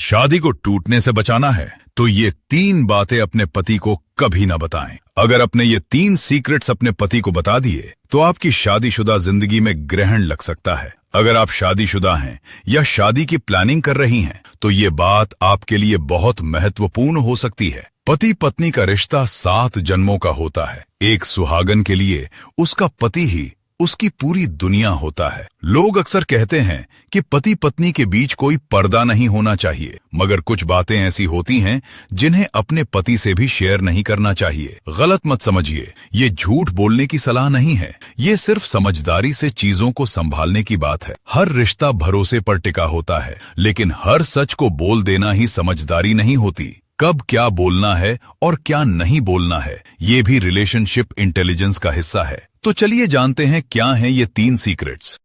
शादी को टूटने से बचाना है तो ये 3 बातें अपने पति को कभी ना बताएं। अगर अपने ये 3 सीक्रेट्स अपने पति को बता दिए तो आपकी शादीशुदा जिंदगी में ग्रहण लग सकता है। अगर आप शादीशुदा हैं या शादी की प्लानिंग कर रही हैं तो ये बात आपके लिए बहुत महत्वपूर्ण हो सकती है। पति पत्नी का रिश्ता 7 जन्मों का होता है। एक सुहागन के लिए उसका पति ही उसकी पूरी दुनिया होता है। लोग अक्सर कहते हैं कि पति पत्नी के बीच कोई पर्दा नहीं होना चाहिए, मगर कुछ बातें ऐसी होती हैं जिन्हें अपने पति से भी शेयर नहीं करना चाहिए। गलत मत समझिए, ये झूठ बोलने की सलाह नहीं है, ये सिर्फ समझदारी से चीजों को संभालने की बात है। हर रिश्ता भरोसे पर टिका होता है, लेकिन हर सच को बोल देना ही समझदारी नहीं होती। कब क्या बोलना है और क्या नहीं बोलना है, ये भी रिलेशनशिप इंटेलिजेंस का हिस्सा है। तो चलिए जानते हैं क्या हैं ये 3 सीक्रेट्स।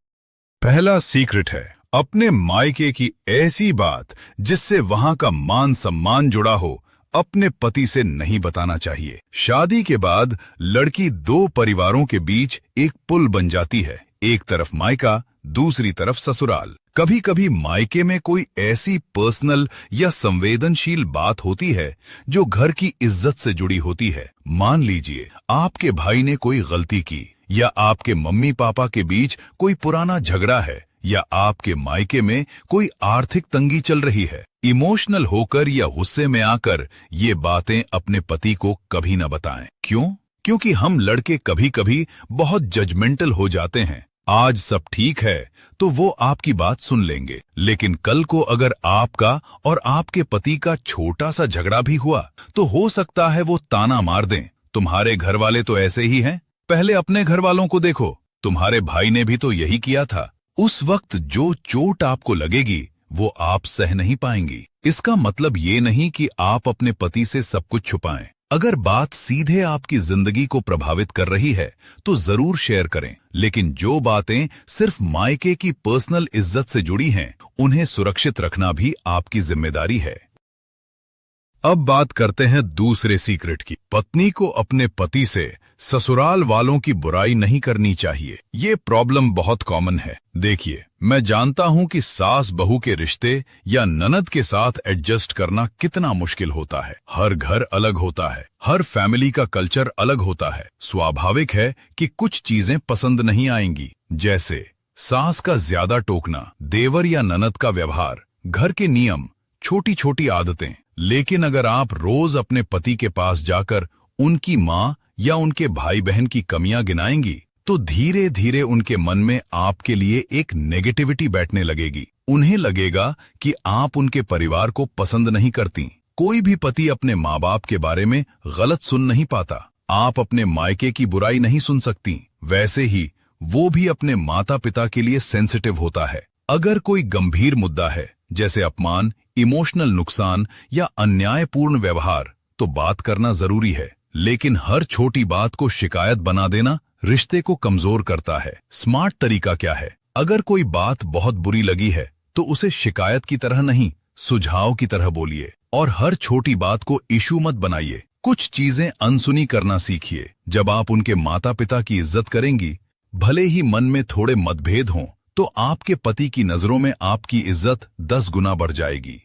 पहला सीक्रेट है अपने मायके की ऐसी बात जिससे वहां का मान सम्मान जुड़ा हो, अपने पति से नहीं बताना चाहिए। शादी के बाद लड़की 2 परिवारों के बीच एक पुल बन जाती है, एक तरफ मायका, दूसरी तरफ ससुराल। कभी कभी मायके में कोई ऐसी पर्सनल या संवेदनशील बात होती है जो घर की इज्जत से जुड़ी होती है। मान लीजिए आपके भाई ने कोई गलती की, या आपके मम्मी पापा के बीच कोई पुराना झगड़ा है, या आपके मायके में कोई आर्थिक तंगी चल रही है। इमोशनल होकर या गुस्से में आकर ये बातें अपने पति को कभी न बताएं। क्यों? क्योंकि हम लड़के कभी कभी बहुत जजमेंटल हो जाते हैं। आज सब ठीक है तो वो आपकी बात सुन लेंगे, लेकिन कल को अगर आपका और आपके पति का छोटा सा झगड़ा भी हुआ तो हो सकता है वो ताना मार दें, तुम्हारे घर वाले तो ऐसे ही हैं, पहले अपने घर वालों को देखो, तुम्हारे भाई ने भी तो यही किया था। उस वक्त जो चोट आपको लगेगी वो आप सह नहीं पाएंगी। इसका मतलब ये नहीं कि आप अपने पति से सब कुछ छुपाएं। अगर बात सीधे आपकी जिंदगी को प्रभावित कर रही है तो जरूर शेयर करें, लेकिन जो बातें सिर्फ मायके की पर्सनल इज्जत से जुड़ी हैं, उन्हें सुरक्षित रखना भी आपकी जिम्मेदारी है। अब बात करते हैं दूसरे सीक्रेट की। पत्नी को अपने पति से ससुराल वालों की बुराई नहीं करनी चाहिए। ये प्रॉब्लम बहुत कॉमन है। देखिए, मैं जानता हूं कि सास बहू के रिश्ते या ननद के साथ एडजस्ट करना कितना मुश्किल होता है। हर घर अलग होता है, हर फैमिली का कल्चर अलग होता है। स्वाभाविक है कि कुछ चीजें पसंद नहीं आएंगी, जैसे सास का ज्यादा टोकना, देवर या ननद का व्यवहार, घर के नियम, छोटी छोटी आदतें। लेकिन अगर आप रोज अपने पति के पास जाकर उनकी माँ या उनके भाई बहन की कमियां गिनाएंगी तो धीरे धीरे उनके मन में आपके लिए एक नेगेटिविटी बैठने लगेगी। उन्हें लगेगा कि आप उनके परिवार को पसंद नहीं करती। कोई भी पति अपने माँ बाप के बारे में गलत सुन नहीं पाता। आप अपने मायके की बुराई नहीं सुन सकती, वैसे ही वो भी अपने माता पिता के लिए सेंसिटिव होता है। अगर कोई गंभीर मुद्दा है जैसे अपमान, इमोशनल नुकसान या अन्यायपूर्ण व्यवहार, तो बात करना जरूरी है, लेकिन हर छोटी बात को शिकायत बना देना रिश्ते को कमजोर करता है। स्मार्ट तरीका क्या है? अगर कोई बात बहुत बुरी लगी है तो उसे शिकायत की तरह नहीं, सुझाव की तरह बोलिए, और हर छोटी बात को इशू मत बनाइए। कुछ चीजें अनसुनी करना सीखिए। जब आप उनके माता पिता की इज्जत करेंगी, भले ही मन में थोड़े मतभेद हों, तो आपके पति की नजरों में आपकी इज्जत 10 गुना बढ़ जाएगी।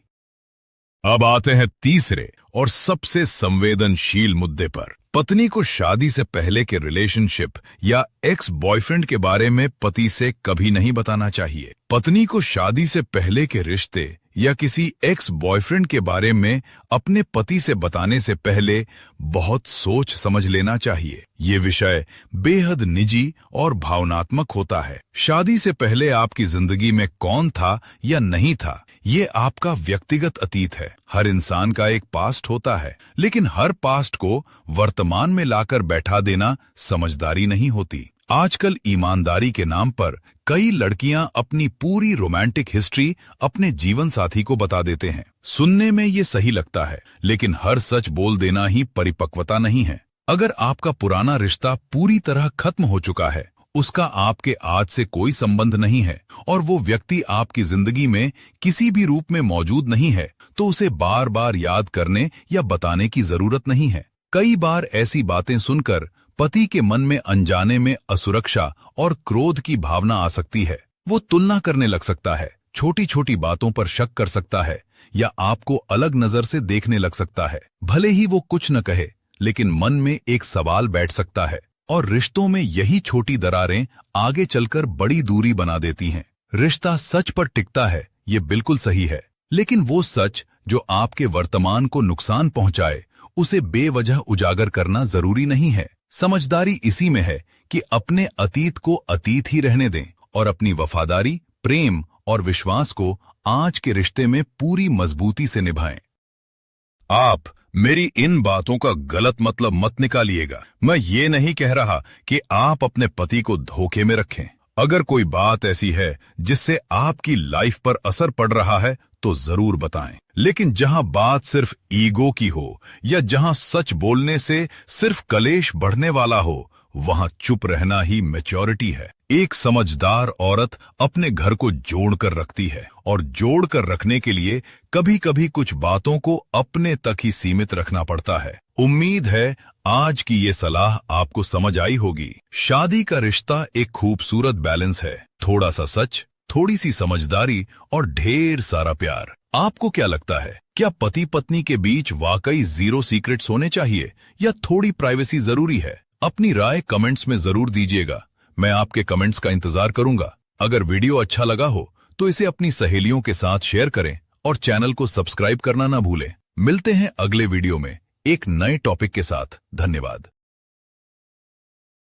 अब आते हैं तीसरे और सबसे संवेदनशील मुद्दे पर। पत्नी को शादी से पहले के रिलेशनशिप या एक्स बॉयफ्रेंड के बारे में पति से कभी नहीं बताना चाहिए। पत्नी को शादी से पहले के रिश्ते या किसी एक्स बॉयफ्रेंड के बारे में अपने पति से बताने से पहले बहुत सोच समझ लेना चाहिए। ये विषय बेहद निजी और भावनात्मक होता है। शादी से पहले आपकी जिंदगी में कौन था या नहीं था, ये आपका व्यक्तिगत अतीत है। हर इंसान का एक पास्ट होता है, लेकिन हर पास्ट को वर्तमान में लाकर बैठा देना समझदारी नहीं होती। आजकल ईमानदारी के नाम पर कई लड़कियां अपनी पूरी रोमांटिक हिस्ट्री अपने जीवन साथी को बता देते हैं। सुनने में ये सही लगता है, लेकिन हर सच बोल देना ही परिपक्वता नहीं है। अगर आपका पुराना रिश्ता पूरी तरह खत्म हो चुका है, उसका आपके आज से कोई संबंध नहीं है, और वो व्यक्ति आपकी जिंदगी में किसी भी रूप में मौजूद नहीं है, तो उसे बार बार याद करने या बताने की जरूरत नहीं है। कई बार ऐसी बातें सुनकर पति के मन में अनजाने में असुरक्षा और क्रोध की भावना आ सकती है। वो तुलना करने लग सकता है, छोटी छोटी बातों पर शक कर सकता है या आपको अलग नजर से देखने लग सकता है। भले ही वो कुछ न कहे, लेकिन मन में एक सवाल बैठ सकता है, और रिश्तों में यही छोटी दरारें आगे चलकर बड़ी दूरी बना देती हैं। रिश्ता सच पर टिकता है, ये बिल्कुल सही है, लेकिन वो सच जो आपके वर्तमान को नुकसान पहुंचाए, उसे बेवजह उजागर करना जरूरी नहीं है। समझदारी इसी में है कि अपने अतीत को अतीत ही रहने दें और अपनी वफादारी, प्रेम और विश्वास को आज के रिश्ते में पूरी मजबूती से निभाएं। आप मेरी इन बातों का गलत मतलब मत निकालिएगा। मैं ये नहीं कह रहा कि आप अपने पति को धोखे में रखें। अगर कोई बात ऐसी है जिससे आपकी लाइफ पर असर पड़ रहा है तो जरूर बताएं। लेकिन जहां बात सिर्फ ईगो की हो या जहां सच बोलने से सिर्फ कलेश बढ़ने वाला हो, वहां चुप रहना ही मैच्योरिटी है। एक समझदार औरत अपने घर को जोड़कर रखती है, और जोड़कर रखने के लिए कभी कभी कुछ बातों को अपने तक ही सीमित रखना पड़ता है। उम्मीद है आज की ये सलाह आपको समझ आई होगी। शादी का रिश्ता एक खूबसूरत बैलेंस है। थोड़ा सा सच, थोड़ी सी समझदारी और ढेर सारा प्यार। आपको क्या लगता है, क्या पति पत्नी के बीच वाकई 0 सीक्रेट्स होने चाहिए या थोड़ी प्राइवेसी जरूरी है? अपनी राय कमेंट्स में जरूर दीजिएगा। मैं आपके कमेंट्स का इंतजार करूंगा। अगर वीडियो अच्छा लगा हो तो इसे अपनी सहेलियों के साथ शेयर करें और चैनल को सब्सक्राइब करना ना भूलें। मिलते हैं अगले वीडियो में एक नए टॉपिक के साथ। धन्यवाद।